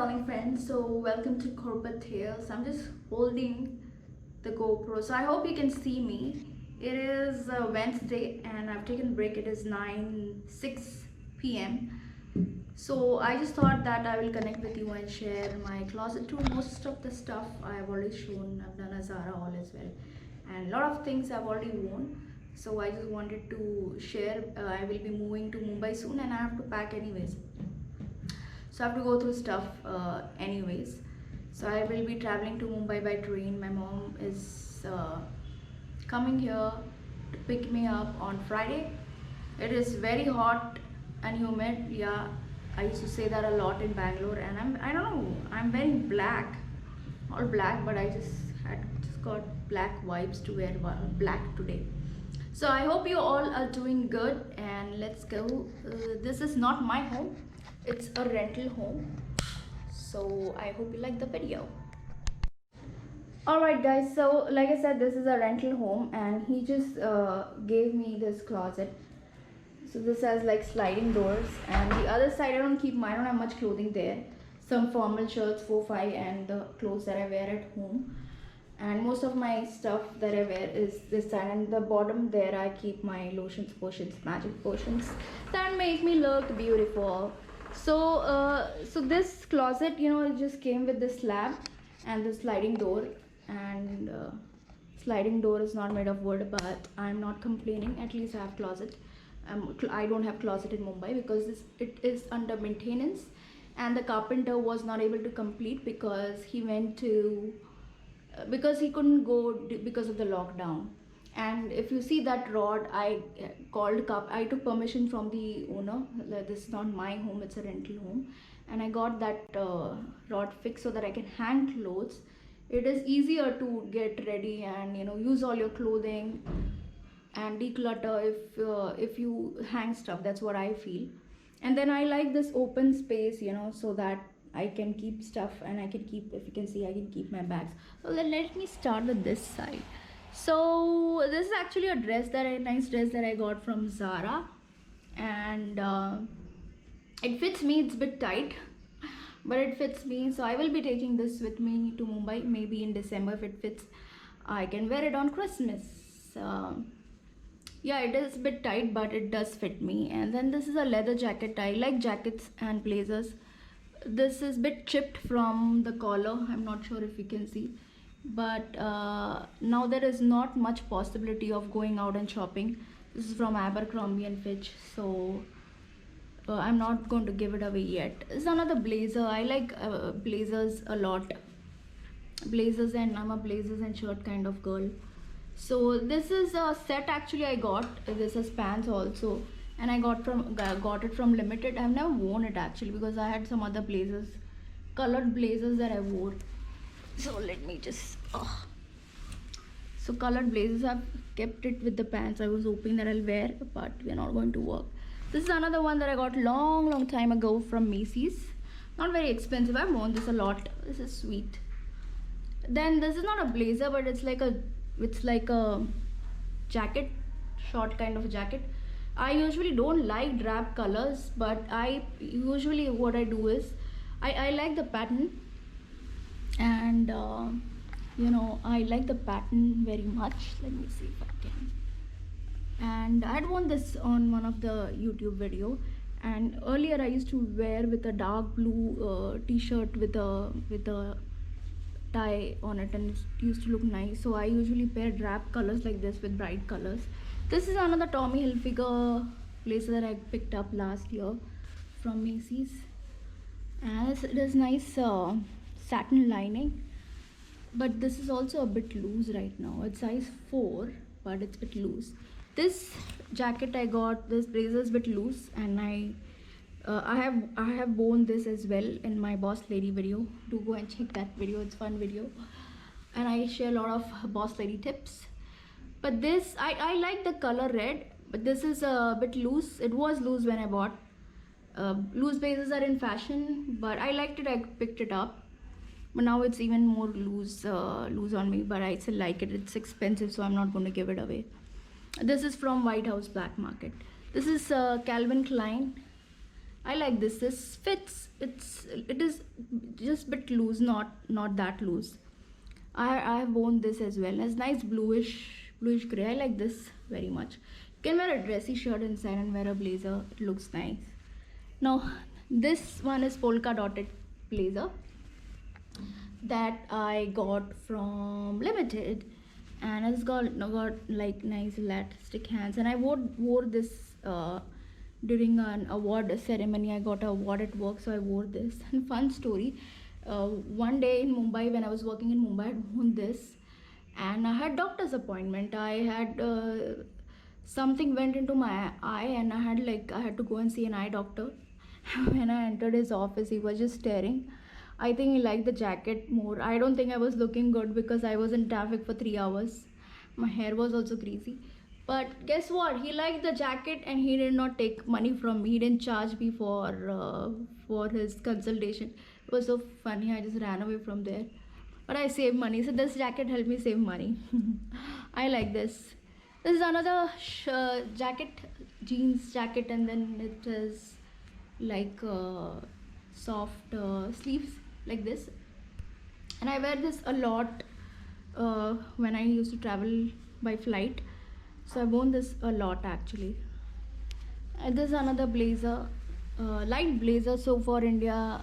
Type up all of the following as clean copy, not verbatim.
darling friends. So welcome to Corporate Tales. I'm just holding the GoPro, so I hope you can see me. It is Wednesday and I've taken break. It is 9:06 p.m. So I just thought that I will connect with you and share my closet tour. Most of the stuff I've already shown. I've done a Zara haul as well, and a lot of things I've already worn. So I just wanted to share. I will be moving to Mumbai soon and I have to pack anyways, so I have to go through stuff anyways. So I will be traveling to Mumbai by train. My mom is coming here to pick me up on Friday. It is very hot and humid. Yeah, I used to say that a lot in Bangalore, and I don't know, I'm wearing black, all black, but I just got black vibes to wear black today. So I hope you all are doing good, and let's go. This is not my home, it's a rental home. So I hope you like the video. Alright guys, so like I said, this is a rental home and he just gave me this closet. So this has like sliding doors, and the other side I don't have much clothing there. Some formal shirts, 4-5, and the clothes that I wear at home. And most of my stuff that I wear is this side, and the bottom there I keep my lotions, potions, magic potions that make me look beautiful. So this closet, it just came with this slab and the sliding door, and sliding door is not made of wood, but I'm not complaining. At least I have closet. I don't have closet in Mumbai because it is under maintenance, and the carpenter was not able to complete because he went to because he couldn't go because of the lockdown. And if you see that rod, I took permission from the owner. This is not my home, it's a rental home, and I got that rod fixed so that I can hang clothes. It is easier to get ready and use all your clothing and declutter if you hang stuff. That's what I feel. And then I like this open space, so that I can keep stuff, and I can keep, if you can see, I can keep my bags. So let me start with this side. So this is actually a nice dress that I got from Zara, and it fits me. It's a bit tight, but it fits me. So I will be taking this with me to Mumbai, maybe in December. If it fits, I can wear it on Christmas. Yeah, it is a bit tight, but it does fit me. And then this is a leather jacket. I like jackets and blazers. This is a bit chipped from the collar. I'm not sure if you can see, but now there is not much possibility of going out and shopping. This is from Abercrombie and Fitch, so I'm not going to give it away yet. This is another blazer. I like blazers a lot. Blazers, and I'm a blazers and shirt kind of girl. So this is a set actually I got. This is pants also, and I got it from Limited. I've never worn it actually because I had some other blazers, colored blazers that I wore. So let me just so colored blazers, I've kept it with the pants. I was hoping that I'll wear, but we're not going to work. This is another one that I got long time ago from Macy's. Not very expensive. I've worn this a lot. This is sweet. Then this is not a blazer, but it's like a jacket, short kind of jacket. I usually don't like drab colors, but what I do is I like the pattern, and I like the pattern very much. Let me see if I can. And I had worn this on one of the YouTube video, and earlier I used to wear with a dark blue t-shirt with a tie on it, and it used to look nice. So I usually pair drab colors like this with bright colors. This is another Tommy Hilfiger blazer that I picked up last year from Macy's, and it is nice satin lining, but this is also a bit loose right now. It's size 4, but it's a bit loose. This jacket I got, this blazer is a bit loose, and I have worn this as well in my Boss Lady video. Do go and check that video, it's a fun video, and I share a lot of Boss Lady tips. But this, I like the color red, but this is a bit loose. It was loose when I bought. Loose blazers are in fashion, but I liked it. I picked it up, but now it's even more loose on me, but I still like it. It's expensive, so I'm not going to give it away. This is from White House Black Market. This is Calvin Klein. I like this. This fits. It is just bit loose, not that loose. I have worn this as well. It's nice bluish gray. I like this very much. You can wear a dressy shirt inside and wear a blazer. It looks nice. Now this one is polka dotted blazer that I got from Limited, and it's got like nice elastic hands. And I wore this during an award ceremony. I got an award at work, so I wore this. And fun story, one day in Mumbai, when I was working in Mumbai, I had worn this, and I had doctor's appointment. I had something went into my eye, and I had to go and see an eye doctor. When I entered his office, he was just staring. I think he liked the jacket more. I don't think I was looking good because I was in traffic for 3 hours. My hair was also greasy. But guess what? He liked the jacket and he did not take money from me. He didn't charge me for his consultation. It was so funny. I just ran away from there. But I saved money. So this jacket helped me save money. I like this. This is another jacket, jeans jacket, and then it is like soft sleeves like this. And I wear this a lot when I used to travel by flight. So I've worn this a lot actually. And this is another blazer, light blazer. So for India,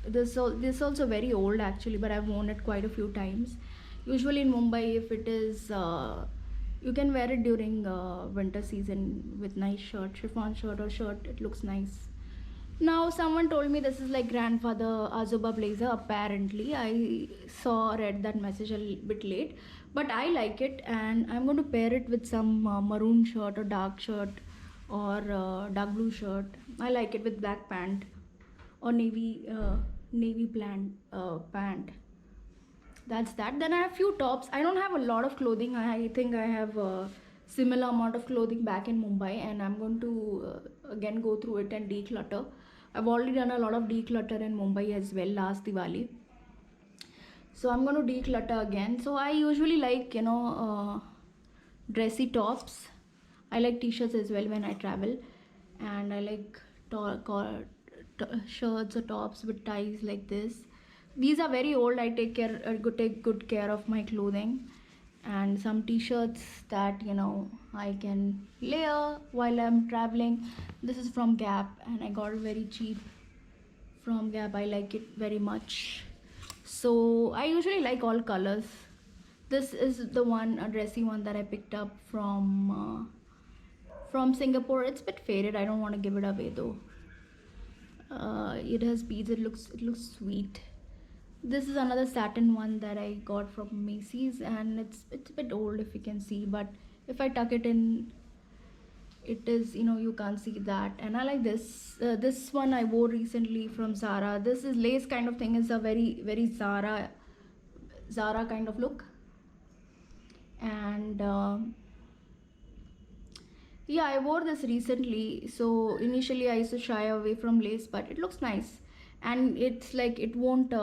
this also very old actually, but I've worn it quite a few times. Usually in Mumbai, if it is, you can wear it during winter season with nice shirt, chiffon shirt or shirt. It looks nice. Now someone told me this is like grandfather Azuba blazer. Apparently, I read that message a bit late, but I like it, and I'm going to pair it with some maroon shirt or dark shirt or dark blue shirt. I like it with black pant or navy pant. That's that. Then I have few tops. I don't have a lot of clothing. I think I have a similar amount of clothing back in Mumbai, and I'm going to again go through it and declutter. I've already done a lot of declutter in Mumbai as well last Diwali, so I'm going to declutter again. So I usually like dressy tops. I like t-shirts as well when I travel, and I like shirts or tops with ties like this. These are very old. I take good care of my clothing, and some t-shirts that I can layer while I'm traveling. This is from Gap, and I got it very cheap from Gap. I like it very much. So I usually like all colors. This is the one, a dressy one that I picked up from Singapore. It's a bit faded. I don't want to give it away though. It has beads. It looks sweet. This is another satin one that I got from Macy's, and it's a bit old if you can see, but if I tuck it in, it is, you can't see that. And I like this. This one I wore recently from Zara. This is lace kind of thing. It's a very Zara kind of look. And yeah, I wore this recently. So initially I used to shy away from lace, but it looks nice, and it's like it won't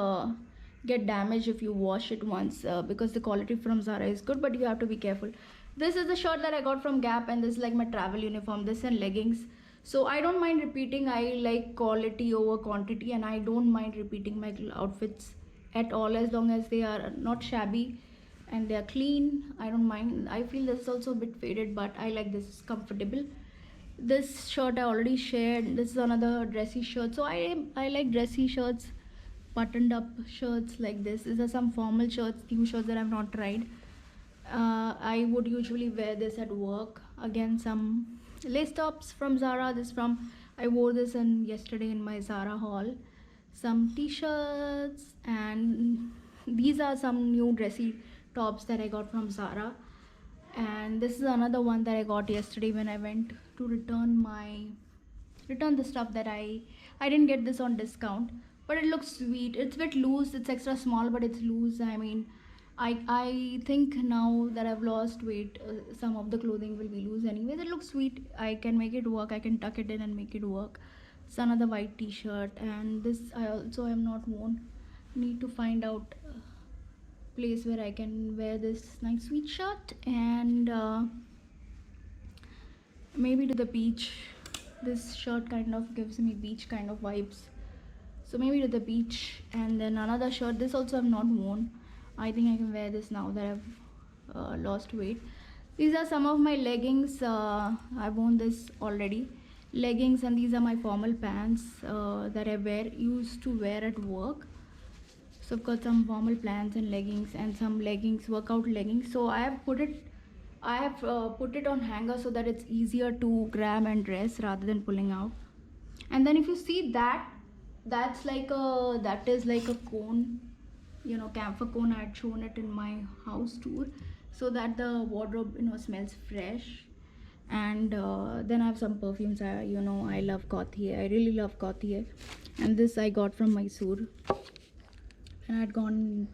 get damaged if you wash it once, because the quality from Zara is good, but you have to be careful. This is the shirt that I got from Gap, and this is like my travel uniform. This and leggings. So I don't mind repeating. I like quality over quantity, and I don't mind repeating my outfits at all, as long as they are not shabby and they are clean. I don't mind. I feel this is also a bit faded, but I like this. It's comfortable. This shirt I already shared. This is another dressy shirt. So I like dressy shirts, buttoned up shirts like this. These are some formal shirts, new shirts that I've not tried. I would usually wear this at work. Again, some lace tops from Zara. I wore this yesterday in my Zara haul. Some t-shirts, and these are some new dressy tops that I got from Zara. And this is another one that I got yesterday when I went to return the stuff that I didn't get this on discount, but it looks sweet. It's a bit loose. It's extra small, but it's loose. I mean, I think now that I've lost weight, some of the clothing will be loose anyways. It looks sweet. I can make it work. I can tuck it in and make it work. It's another white t-shirt, and this I also have not worn. Need to find out a place where I can wear this nice sweet shirt, and maybe to the beach. this shirt kind of gives me beach kind of vibes, so maybe to the beach. And then another shirt, this also I've not worn. I think I can wear this now that I've lost weight. These are some of my leggings. I've worn this already, leggings, and these are my formal pants that I used to wear at work. So I've got some formal pants and leggings, and some leggings, workout leggings. So I have put it on hanger so that it's easier to grab and dress rather than pulling out. And then if you see that, that is like a cone, camphor cone. I had shown it in my house tour, so that the wardrobe smells fresh. And then I have some perfumes. I love Gautier. I really love Gautier. And this I got from Mysore, and I had gone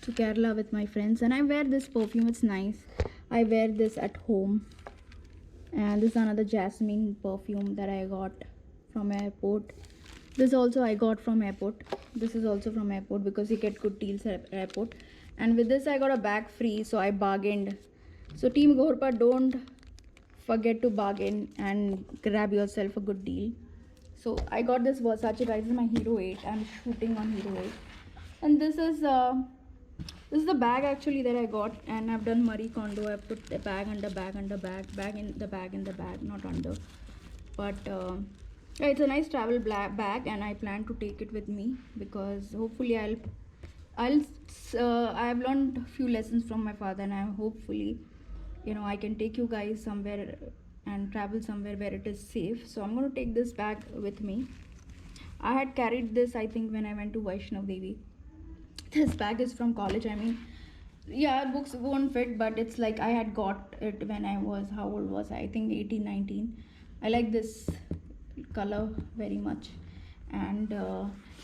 to Kerala with my friends, and I wear this perfume. It's nice. I wear this at home. And this is another jasmine perfume that I got from airport. This also I got from airport. This is also from airport because you get good deals at airport. And with this I got a bag free, so I bargained. So Team Ghorpad, don't forget to bargain and grab yourself a good deal. So I got this Versace bag. This is my Hero 8. I'm shooting on Hero 8. And this is the bag actually that I got, and I've done Marie Kondo. I put the bag under bag under bag, bag in the bag, not under. But yeah, it's a nice travel bag, and I plan to take it with me because hopefully I've learned a few lessons from my father, and I hopefully I can take you guys somewhere and travel somewhere where it is safe. So I'm going to take this bag with me. I had carried this, I think, when I went to Vaishnav Devi. This bag is from college. I mean, yeah, books won't fit, but it's like I had got it when I was, how old was I think 18, 19. I like this color very much. And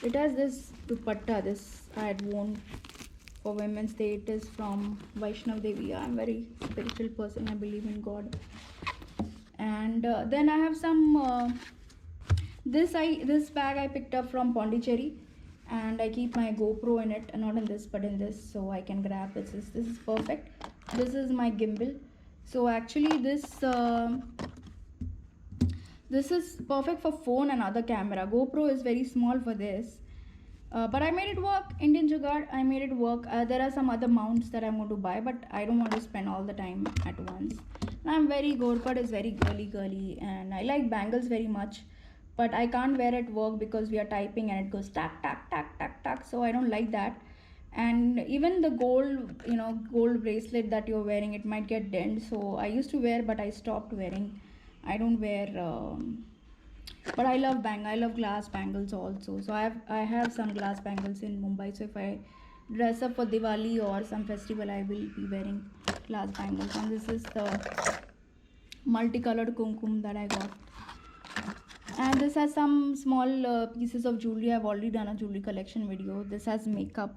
it has this dupatta. This I had worn for Women's Day. It is from Vaishnav Devi. I'm a very spiritual person. I believe in God. And then I have some this bag I picked up from Pondicherry, and I keep my GoPro in it, not in this but in this, so I can grab it. This is perfect. This is my gimbal. So actually this is perfect for phone and other camera. GoPro is very small for this, but I made it work. Indian Jugaad, I made it work. There are some other mounts that I'm going to buy, but I don't want to spend all the time at once. Ghorpad is very girly, and I like bangles very much, but I can't wear at work because we are typing and it goes tack tack tack tack tack, so I don't like that. And even the gold bracelet that you're wearing, it might get dent. So I used to wear, but I stopped wearing. I don't wear but I love glass bangles also. So I have some glass bangles in Mumbai, so if I dress up for Diwali or some festival, I will be wearing glass bangles. And this is the multicolored kumkum that I got. And this has some small pieces of jewelry. I've already done a jewelry collection video. This has makeup.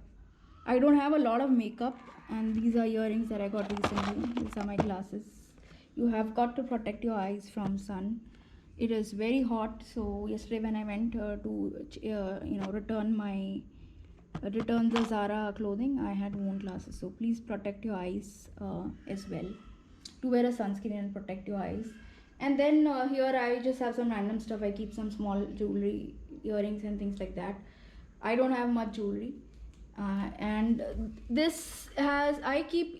I don't have a lot of makeup. And these are earrings that I got recently. These are my glasses. You have got to protect your eyes from sun. It is very hot. So yesterday when I went to return the Zara clothing, I had worn glasses. So please protect your eyes as well. To wear a sunscreen and protect your eyes. And then here I just have some random stuff. I keep some small jewelry, earrings and things like that. I don't have much jewelry. And this has, I keep,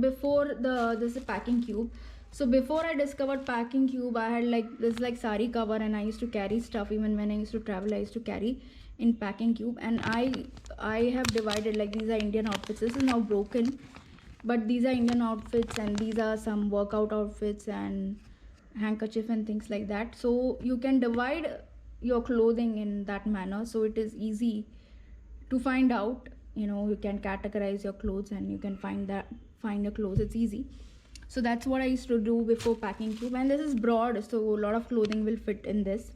before this is a packing cube. So before I discovered packing cube, I had like this sari cover, and I used to carry stuff. Even when I used to travel, I used to carry in packing cube. And I have divided, like, these are Indian outfits. This is now broken, but these are Indian outfits, and these are some workout outfits and handkerchief and things like that. So you can divide your clothing in that manner, so it is easy to find out. You can categorize your clothes, and you can find your clothes. It's easy. So that's what I used to do before packing cube. And this is broad, so a lot of clothing will fit in this.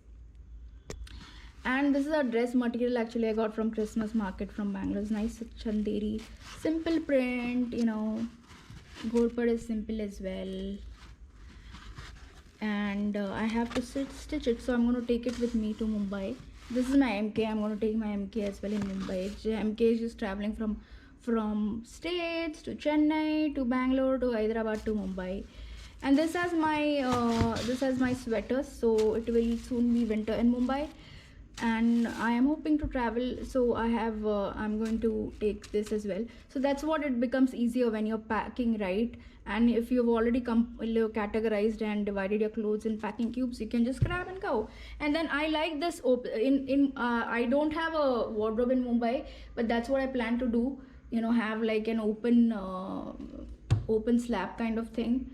And this is a dress material actually I got from Christmas market from Bangalore. It's nice chanderi, simple print. Ghorpad is simple as well. And I have to stitch it, so I'm going to take it with me to Mumbai. This is my MK. I'm going to take my MK as well in Mumbai. MK is just traveling from states to Chennai to Bangalore to Hyderabad to Mumbai. And this has my sweaters, so it will soon be winter in Mumbai, and I am hoping to travel, so I'm going to take this as well. So that's what it becomes easier when you're packing, right? And if you've already categorized and divided your clothes in packing cubes, you can just grab and go. And then I like this I don't have a wardrobe in Mumbai, but that's what I plan to do, have like an open slab kind of thing.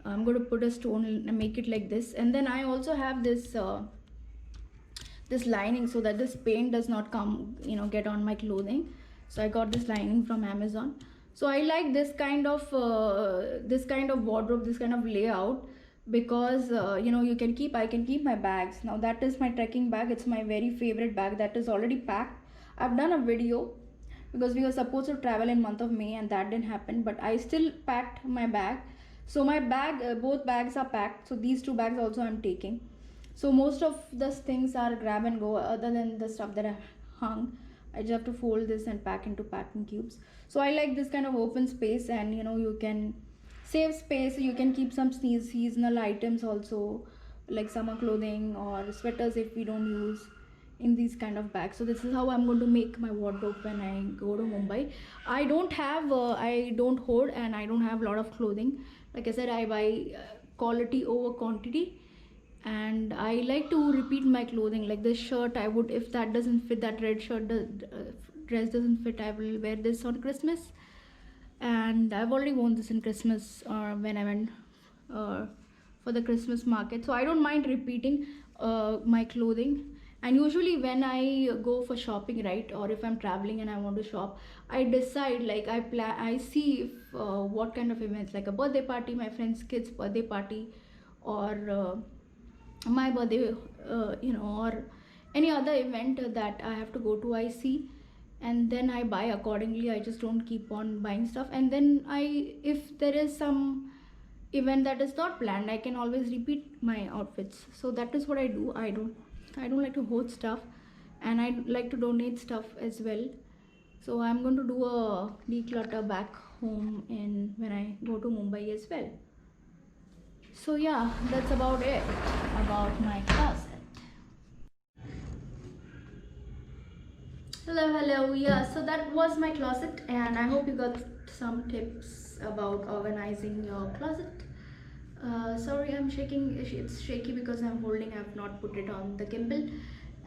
I'm going to put a stone and make it like this. And then I also have this lining so that this paint does not come, get on my clothing. So I got this lining from Amazon. So I like this kind of wardrobe, this kind of layout, because I can keep my bags. Now that is my trekking bag. It's my very favorite bag that is already packed. I've done a video because we were supposed to travel in month of May and that didn't happen, but I still packed my bag. So my bag, both bags are packed, so these two bags also I'm taking. So most of the things are grab and go, other than the stuff that I hung. I just have to fold this and pack into packing cubes. So I like this kind of open space, and you can save space. You can keep some seasonal items also, like summer clothing or sweaters if we don't use, in these kind of bags. So this is how I'm going to make my wardrobe when I go to Mumbai. I don't hoard, and I don't have a lot of clothing. Like I said, I buy quality over quantity, and I like to repeat my clothing. Like this shirt, I would, if that doesn't fit, that red shirt dress doesn't fit, I will wear this on Christmas. And I've already worn this in Christmas, or when I went for the Christmas market. So I don't mind repeating my clothing. And usually when I go for shopping, right, or if I'm traveling and I want to shop, I decide, like I see if what kind of events, like a birthday party, my friend's kid's birthday party, or my birthday, or any other event that I have to go to, I see, and then I buy accordingly. I just don't keep on buying stuff. And then if there is some event that is not planned, I can always repeat my outfits. So that is what I do. I don't like to hoard stuff, and I like to donate stuff as well. So I'm going to do a declutter back home in when I go to Mumbai as well. So yeah, that's about it about my closet. Hello. Yeah, so that was my closet, and I hope you got some tips about organizing your closet. Sorry, I'm shaking. It's shaky because I've not put it on the gimbal.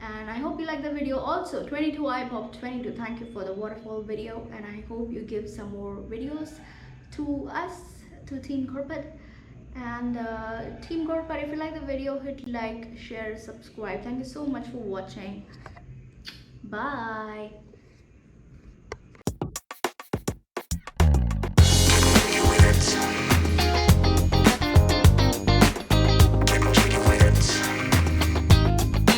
And I hope you like the video. Also, 22 I popped 22. Thank you for the waterfall video, and I hope you give some more videos to us, to Team Corporate. And Team Corporate, if you like the video, hit like, share, subscribe. Thank you so much for watching. Bye.